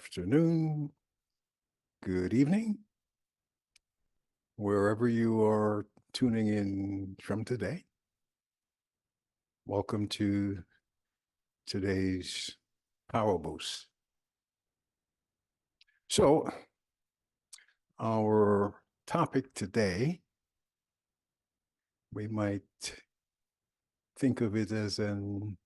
afternoon, good evening, wherever you are tuning in from today. Welcome to today's Powerboost. So, our topic today, we might think of it as an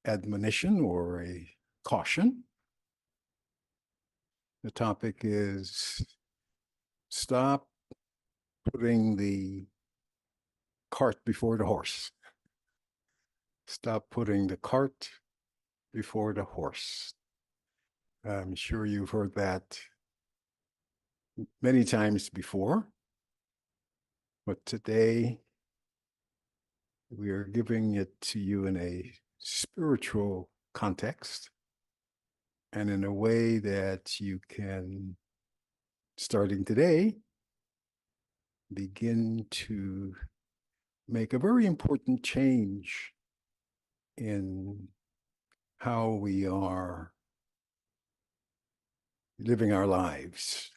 admonition or a caution. The topic is stop putting the cart before the horse. Stop putting the cart before the horse. I'm sure you've heard that many times before, but today we are giving it to you in a spiritual context and in a way that you can, starting today, begin to make a very important change in how we are living our lives.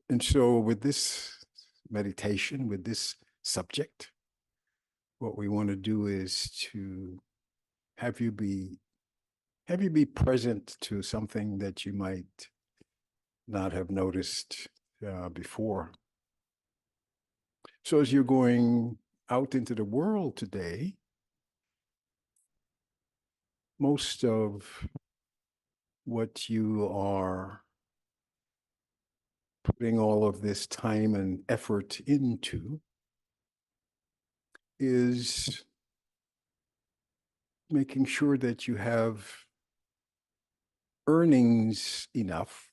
And so, with this meditation, with this subject, what we want to do is to have you be present to something that you might not have noticed before. So as you're going out into the world today, most of what you are putting all of this time and effort into is making sure that you have earnings enough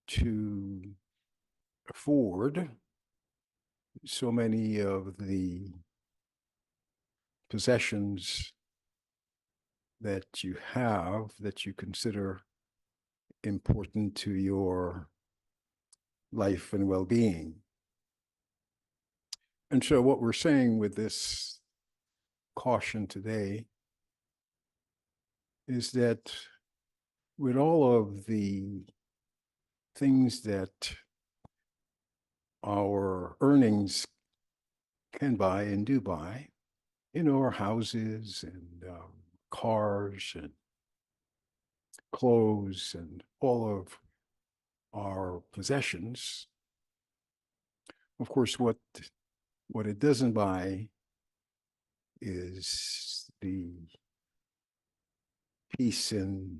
to afford so many of the possessions that you have that you consider important to your life and well-being. And so what we're saying with this caution today is that with all of the things that our earnings can buy and do buy, our houses and cars and clothes and all of our possessions, of course, what it doesn't buy is the peace and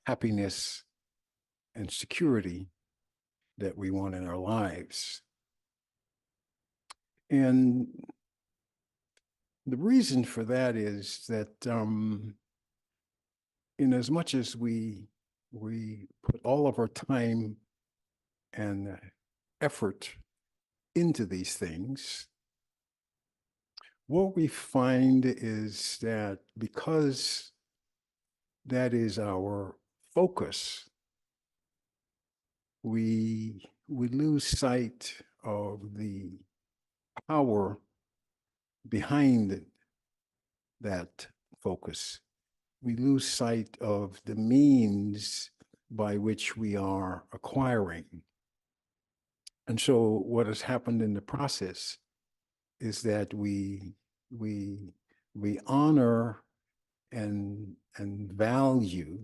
happiness and security that we want in our lives. And the reason for that is that in as much as we put all of our time and effort into these things, what we find is that because that is our focus, we lose sight of the power behind that focus. We lose sight of the means by which we are acquiring. And so what has happened in the process is that we honor and value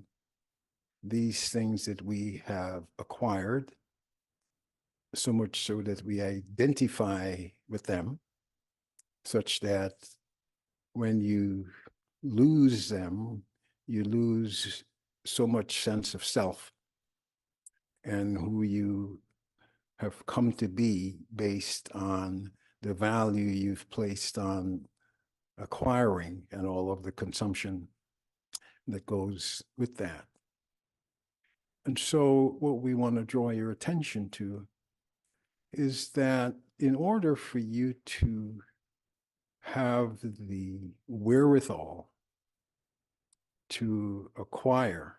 these things that we have acquired, so much so that we identify with them, such that when you lose them, you lose so much sense of self and who you have come to be based on the value you've placed on acquiring and all of the consumption that goes with that. And so what we want to draw your attention to is that in order for you to have the wherewithal to acquire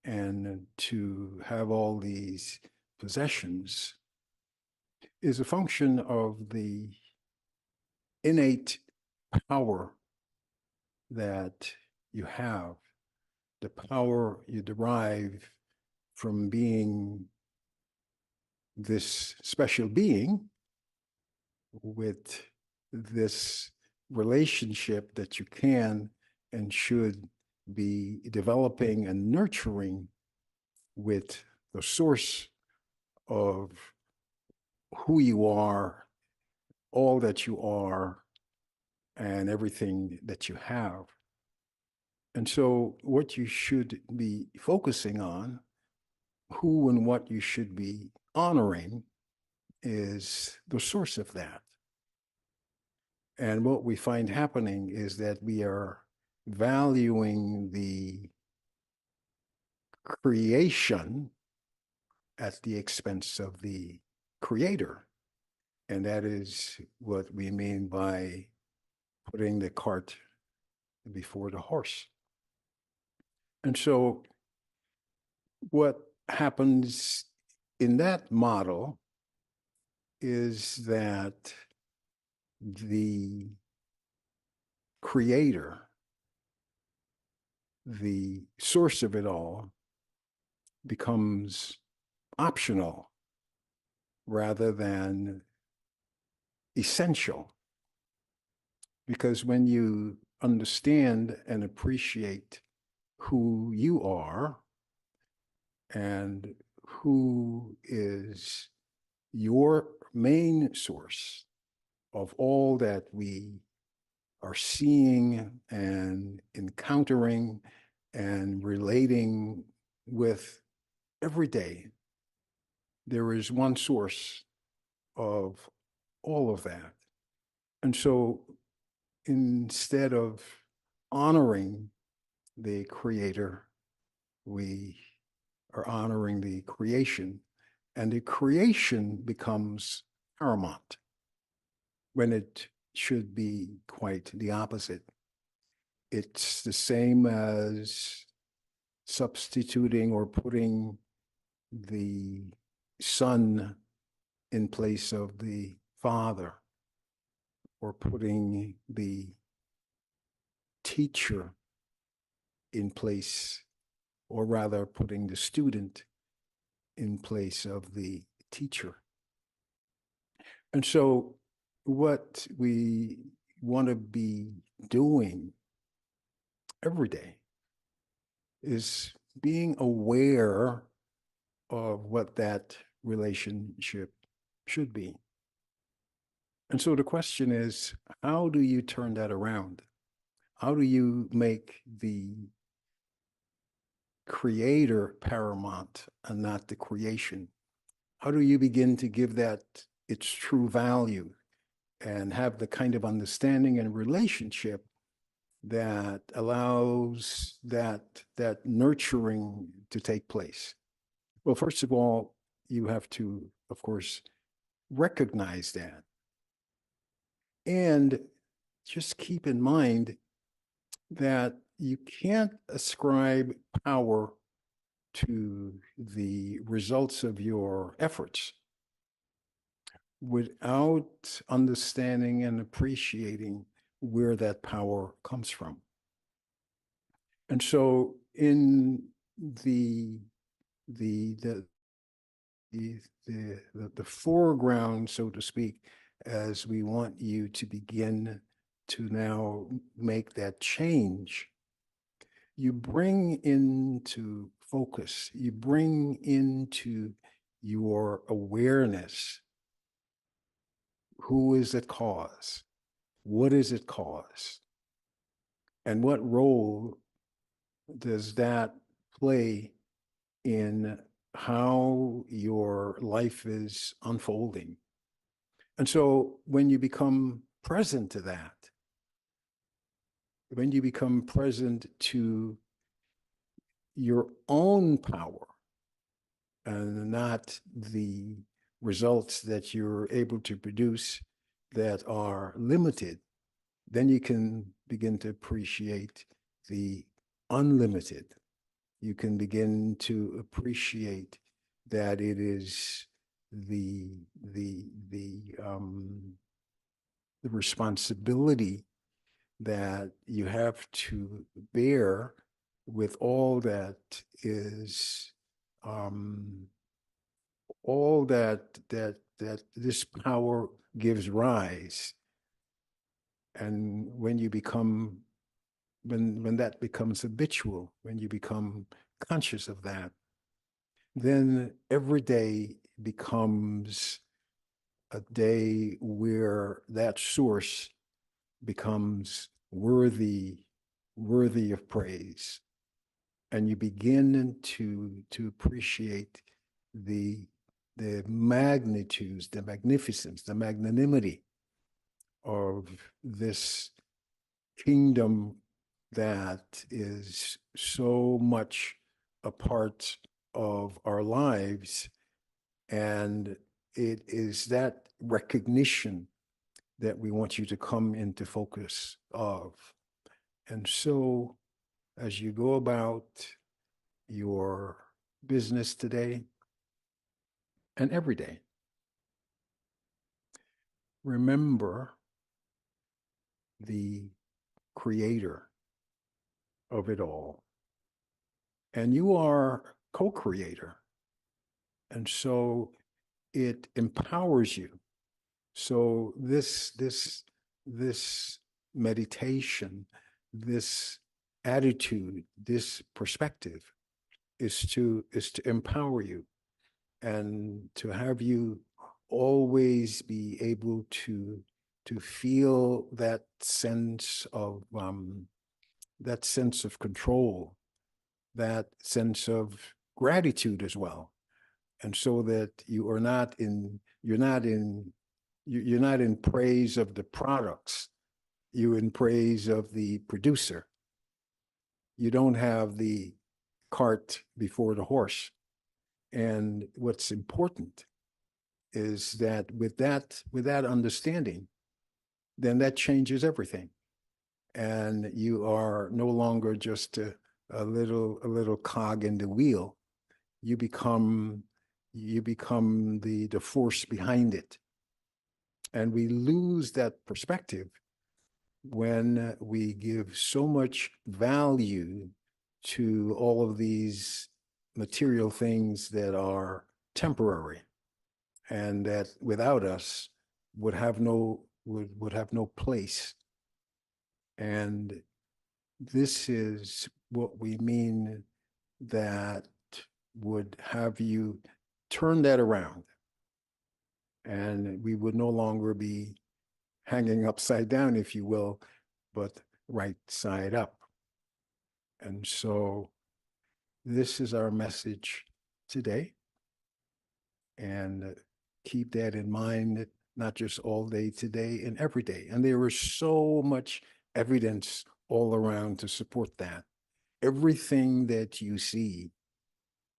and to have all these possessions is a function of the innate power that you have, the power you derive from being this special being with this relationship that you can and should be developing and nurturing with the source of who you are, all that you are, and everything that you have. And so, what you should be focusing on, who and what you should be honoring, is the source of that. And what we find happening is that we are valuing the creation at the expense of the creator. And that is what we mean by putting the cart before the horse. And so, what happens in that model is that the creator, the source of it all, becomes optional rather than essential. Because when you understand and appreciate who you are and who is your main source of all that we are seeing and encountering and relating with every day, there is one source of all of that. And so instead of honoring the creator, we are honoring the creation, and the creation becomes paramount when it should be quite the opposite. It's the same as substituting or putting the son in place of the father, or putting the teacher in place, or rather putting the student in place of the teacher. And so what we want to be doing every day is being aware of what that relationship should be. And so the question is, how do you turn that around? How do you make the creator paramount and not the creation? How do you begin to give that its true value and have the kind of understanding and relationship that allows that nurturing to take place? Well, first of all, you have to, of course, recognize that. And just keep in mind that you can't ascribe power to the results of your efforts without understanding and appreciating where that power comes from. And so in the foreground, so to speak, as we want you to begin to now make that change, you bring into focus, you bring into your awareness, who is at cause? What is at cause? And what role does that play in how your life is unfolding? And so when you become present to that, when you become present to your own power and not the results that you're able to produce that are limited, then you can begin to appreciate the unlimited. You can begin to appreciate that it is the responsibility that you have to bear with um, all that this power gives rise. And when that becomes habitual, when you become conscious of that, then every day becomes a day where that source becomes worthy of praise. And you begin to appreciate the the magnitudes, the magnificence, the magnanimity of this kingdom that is so much a part of our lives. And it is that recognition that we want you to come into focus of. And so, as you go about your business today and every day, remember the creator of it all. And you are co-creator. And so it empowers you. So this meditation, this attitude, this perspective is to empower you and to have you always be able to feel that sense of control, that sense of gratitude as well. And so that you're not in praise of the products, you're in praise of the producer. You don't have the cart before the horse. And what's important is that with that understanding, then that changes everything. And you are no longer just a little cog in the wheel. You become the force behind it. And we lose that perspective when we give so much value to all of these material things that are temporary and that without us would have no place. And this is what we mean that would have you turn that around, and we would no longer be hanging upside down, if you will, but right side up. And so this is our message today. And keep that in mind, not just all day today and every day. And there is so much evidence all around to support that. Everything that you see,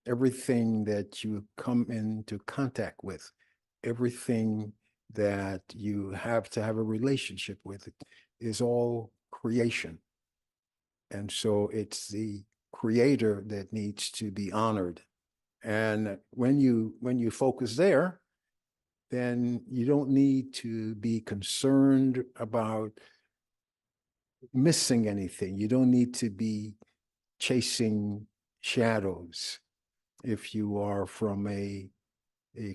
everything that you come into contact with, everything that you have to have a relationship with is all creation. And so it's the creator that needs to be honored. And when you focus there, then you don't need to be concerned about missing anything. You don't need to be chasing shadows. If you are from a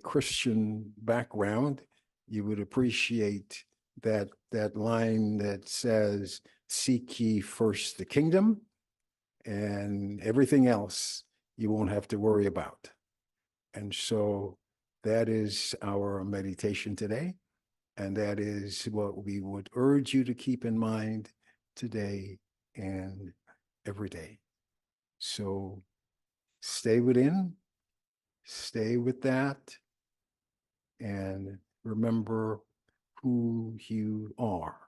Christian background, you would appreciate that line that says, "Seek ye first the kingdom, and everything else you won't have to worry about." And so that is our meditation today. And that is what we would urge you to keep in mind today and every day. So stay within, stay with that, and remember who you are.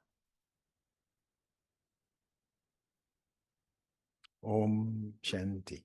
Om Shanti.